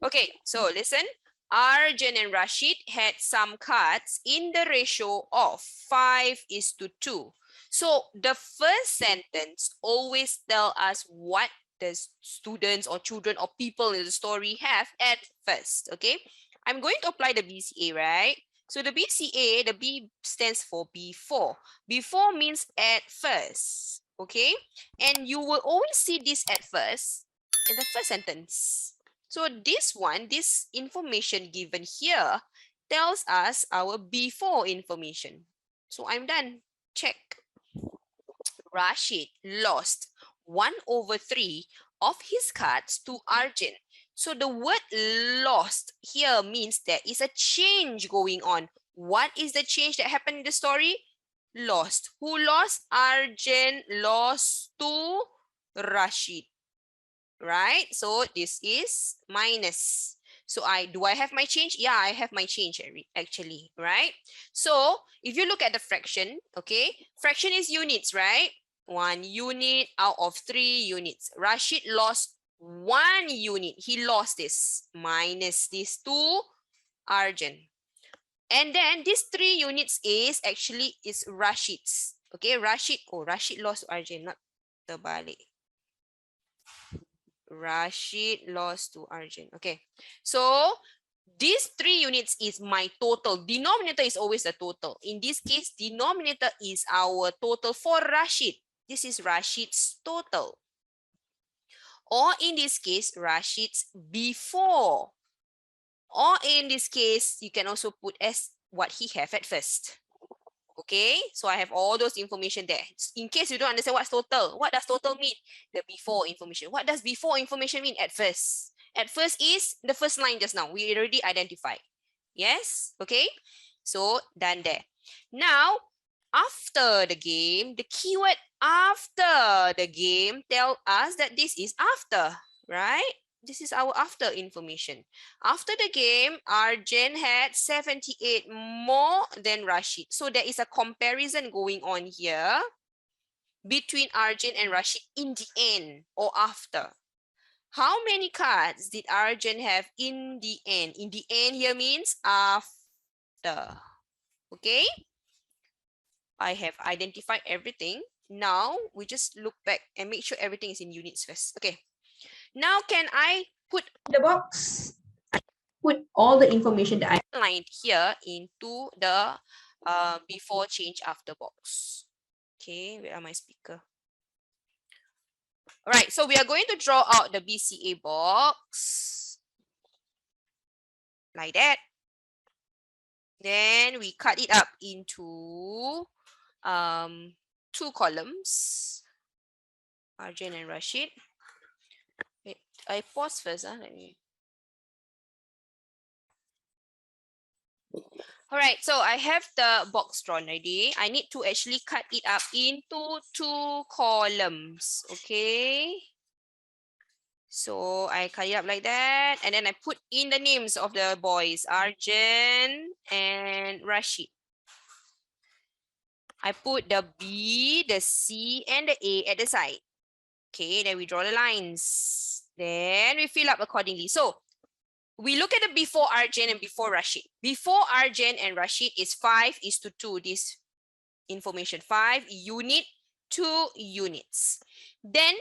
Okay, so listen. Arjun and Rashid had some cards in the ratio of 5:2. So the first sentence always tell us what the students or children or people in the story have at first. Okay, I'm going to apply the BCA, right? So the BCA, the B stands for before. Before means at first. Okay, and you will always see this at first in the first sentence. So this one, this information given here tells us our before information. So I'm done. Check. Rashid lost 1/3 of his cards to Arjun. So the word lost here means there is a change going on. What is the change that happened in the story? Lost. Who lost? Arjun lost to Rashid. Right? So this is minus. So do I have my change? Yeah, I have my change actually, right? So if you look at the fraction, okay, fraction is units, right? 1 unit out of 3 units. Rashid lost 1 unit. He lost this minus this to Arjun. And then this 3 units is Rashid's. Okay, Rashid lost to Arjun, not terbalik. Rashid lost to Arjun. Okay, so these 3 units is my total. Denominator is always the total. In this case, denominator is our total for Rashid. This is Rashid's total. Or in this case, Rashid's before. Or in this case, you can also put as what he have at first. Okay, so I have all those information there. In case you don't understand what's total, what does total mean? The before information. What does before information mean at first? At first is the first line just now. We already identified. Yes, okay. So done there. Now, after the game, the keyword after the game tell us that this is after, right? This is our after information. After the game, Arjun had 78 more than Rashid. So there is a comparison going on here between Arjun and Rashid in the end or after. How many cards did Arjun have in the end? In the end here means after. Okay? I have identified everything. Now we just look back and make sure everything is in units first. Okay. Now can I put the box? Put all the information that I outlined here into the before change after box. Okay, where are my speaker? All right, so we are going to draw out the BCA box like that. Then we cut it up into 2 columns. Arjun and Rashid. Wait, I pause first. Let me. All right, so I have the box drawn ready. I need to actually cut it up into 2 columns. Okay. So I cut it up like that. And then I put in the names of the boys, Arjun and Rashid. I put the B, the C, and the A at the side. Okay, then we draw the lines. Then we fill up accordingly. So we look at the before Arjun and before Rashid. Before Arjun and Rashid is 5:2. This information 5 unit 2 units. Then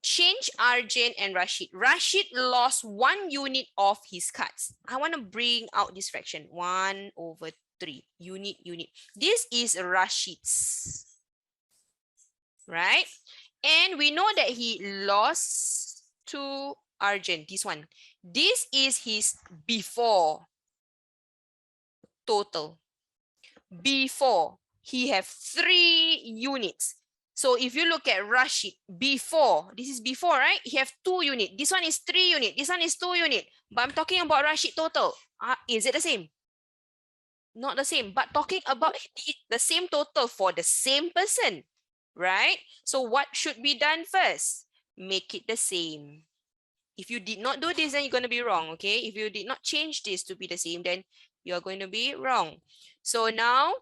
change Arjun and Rashid. Rashid lost 1 unit of his cards. I want to bring out this fraction 1/3 unit. This is Rashid's, right? And we know that he lost to Arjun. This one. This is his before total. Before, he have 3 units. So if you look at Rashid, before, this is before, right? He have 2 units. This one is 3 units. This one is 2 units. But I'm talking about Rashid total. Is it the same? Not the same, but talking about the same total for the same person, right? So what should be done first? Make it the same. If you did not do this, then you're going to be wrong, okay? If you did not change this to be the same, then you're going to be wrong. So now,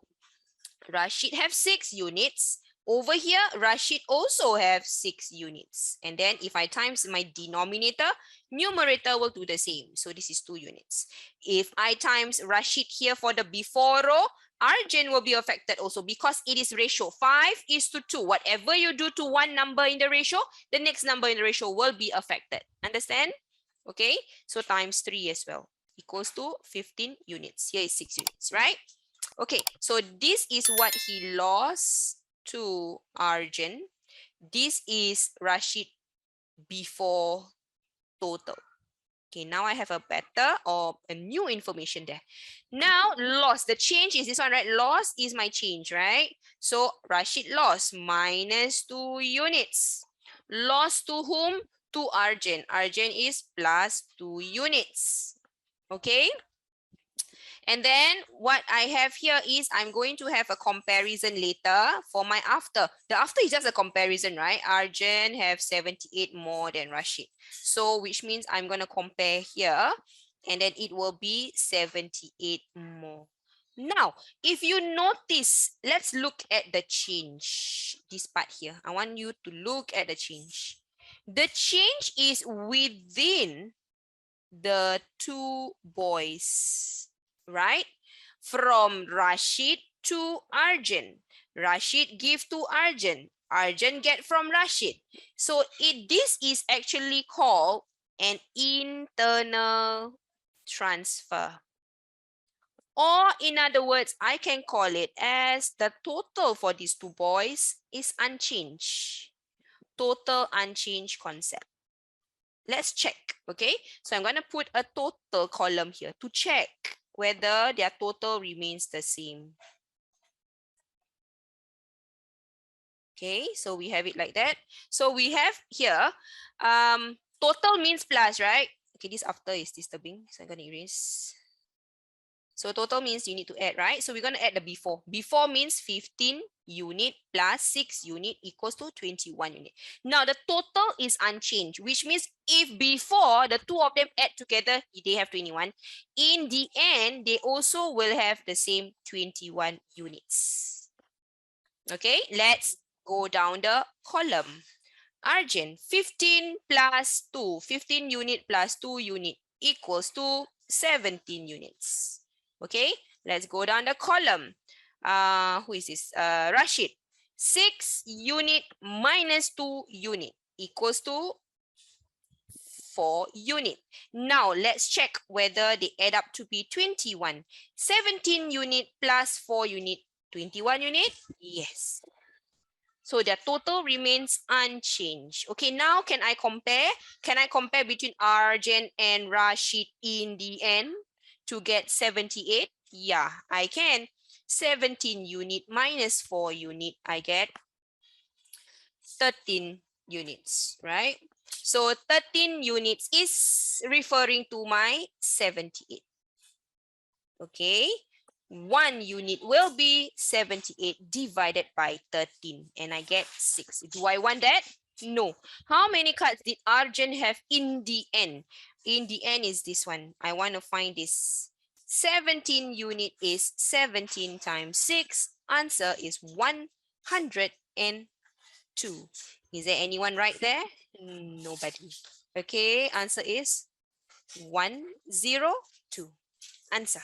Rashid have 6 units. Over here, Rashid also have 6 units. And then if I times my denominator, numerator will do the same. So this is 2 units. If I times Rashid here for the before row, Arjun will be affected also because it is ratio 5:2. Whatever you do to one number in the ratio, the next number in the ratio will be affected. Understand? Okay, so times 3 as well equals to 15 units. Here is 6 units, right? Okay, so this is what he lost to Arjun. This is Rashid before total. Okay, now I have a better or a new information there. Now loss, the change is this one, right? Loss is my change, right? So Rashid lost minus 2 units. Loss to whom? To Arjun. Arjun is plus 2 units. Okay. And then what I have here is I'm going to have a comparison later for my after. The after is just a comparison, right? Arjun have 78 more than Rashid. So which means I'm going to compare here and then it will be 78 more. Now, if you notice, let's look at the change. This part here, I want you to look at the change. The change is within the 2 boys, right? From Rashid to Arjun. Rashid give to Arjun. Arjun get from Rashid. So this is actually called an internal transfer. Or in other words, I can call it as the total for these 2 boys is unchanged. Total unchanged concept. Let's check, okay? So I'm going to put a total column here to check whether their total remains the same. Okay, so we have it like that. So we have here, total means plus, right? Okay, this after is disturbing, so I'm going to erase. So total means you need to add, right? So we're going to add the before. Before means 15 unit plus 6 unit equals to 21 unit. Now the total is unchanged, which means if before the 2 of them add together, they have 21. In the end, they also will have the same 21 units. Okay, let's go down the column. Arjun, 15 plus 2, 15 unit plus 2 unit equals to 17 units. Okay, let's go down the column. Who is this? Rashid. 6 unit minus 2 unit equals to 4 unit. Now let's check whether they add up to be 21. 17 unit plus 4 unit, 21 unit? Yes. So their total remains unchanged. Okay, now can I compare? Can I compare between Arjun and Rashid in the end to get 78? Yeah, I can. 17 unit minus 4 unit, I get 13 units, right? So 13 units is referring to my 78. Okay. 1 unit will be 78 divided by 13 and I get 6. Do I want that? No. How many cards did Arjun have in the end? In the end is this one. I want to find this. 17 unit is 17 times 6. Answer is 102. Is there anyone right there? Nobody. Okay, answer is 102. Answer.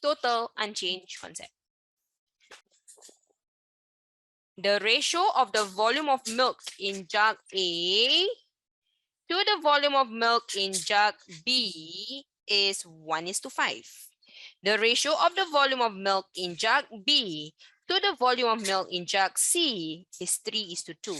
Total unchanged concept. The ratio of the volume of milk in jug A to the volume of milk in jug B is 1:5. The ratio of the volume of milk in jug B to the volume of milk in jug C is 3:2.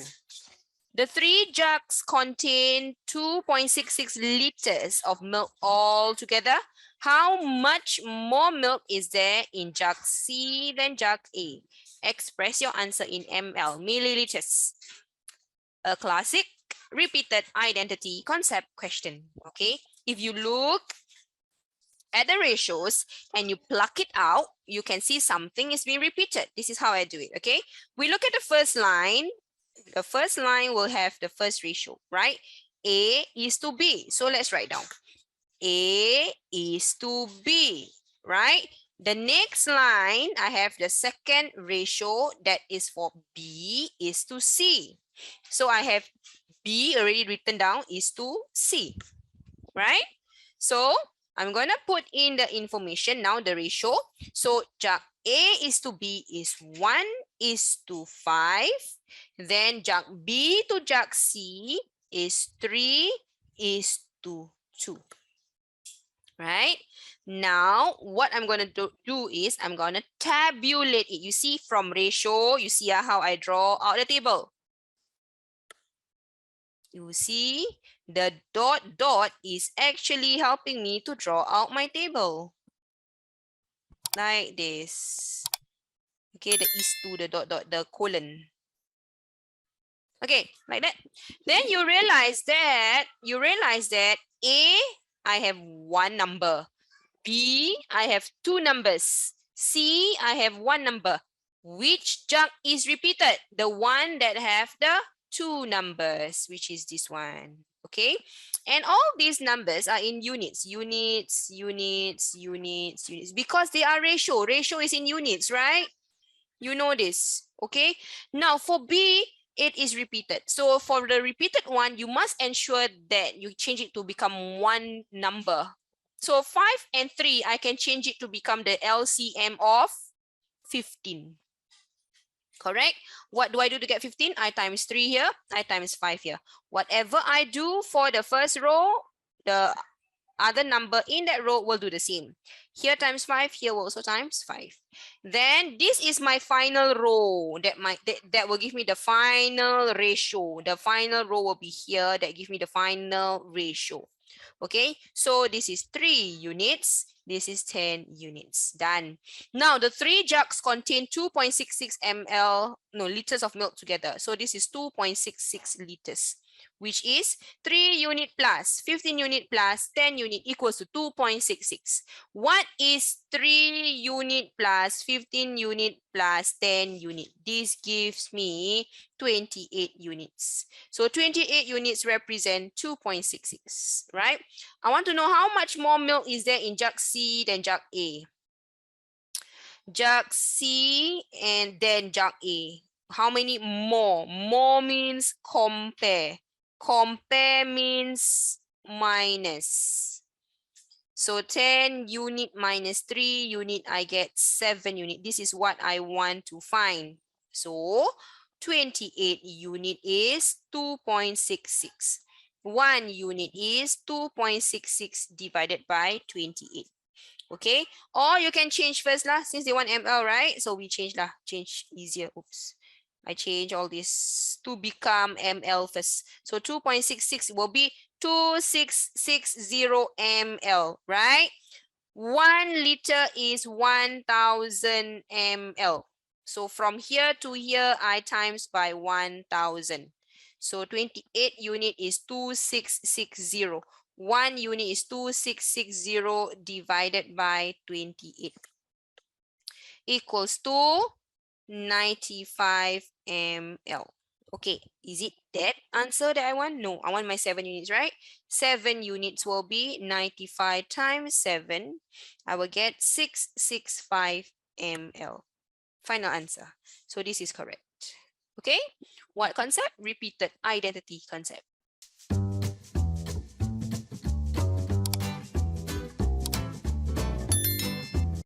The 3 jugs contain 2.66 liters of milk altogether. How much more milk is there in jug C than jug A? Express your answer in ml, milliliters. A classic repeated identity concept question. Okay, if you look at the ratios and you pluck it out, you can see something is being repeated. This is how I do it. Okay, we look at the first line. The first line will have the first ratio, right? A is to B. So let's write down. A is to B, right? The next line, I have the second ratio that is for B is to C. So I have B already written down is to C, right? So I'm going to put in the information now, the ratio. So JAK A is to B is 1:5. Then JAK B to JAK C is 3:2. Right? Now, what I'm going to do is I'm going to tabulate it. You see from ratio, you see how I draw out the table. You see the dot dot is actually helping me to draw out my table. Like this. Okay, the is to the dot dot, the colon. Okay, like that. Then you realize that A, I have one number. B, I have two numbers. C, I have one number. Which JAK is repeated? The one that have the two numbers, which is this one. Okay, and all these numbers are in units, because they are ratio. Ratio is in units, right? You know this. Okay, now for B, it is repeated. So for the repeated one, you must ensure that you change it to become one number. So 5 and 3, I can change it to become the LCM of 15. Correct? What do I do to get 15? I times 3 here, I times 5 here. Whatever I do for the first row, the other number in that row will do the same. Here times 5, here will also times 5. Then this is my final row that will give me the final ratio. The final row will be here that give me the final ratio. Okay, so this is 3 units. This is 10 units. Done. Now the 3 jugs contain 2.66 liters of milk together. So this is 2.66 liters, which is 3 unit plus 15 unit plus 10 unit equals to 2.66. What is 3 unit plus 15 unit plus 10 unit? This gives me 28 units. So 28 units represent 2.66, right? I want to know how much more milk is there in jug C than jug A. Jug C and then jug A. How many more? More means compare. Compare means minus. So 10 unit minus 3 unit, I get 7 unit. This is what I want to find. So 28 unit is 2.66. 1 unit is 2.66 divided by 28. Okay, or you can change first lah, since they want ml, right? So we change lah, change easier. Oops, I change all this to become ml first. So 2.66 will be 2660 ml, right? 1 liter is 1000 ml. So from here to here, I times by 1000. So 28 unit is 2660. 1 unit is 2660 divided by 28 equals to 95 ml. Okay, is it that answer that I want? No, I want my 7 units, right? 7 units will be 95 times 7. I will get 665 ml. Final answer. So this is correct. Okay, what concept? Repeated identity concept.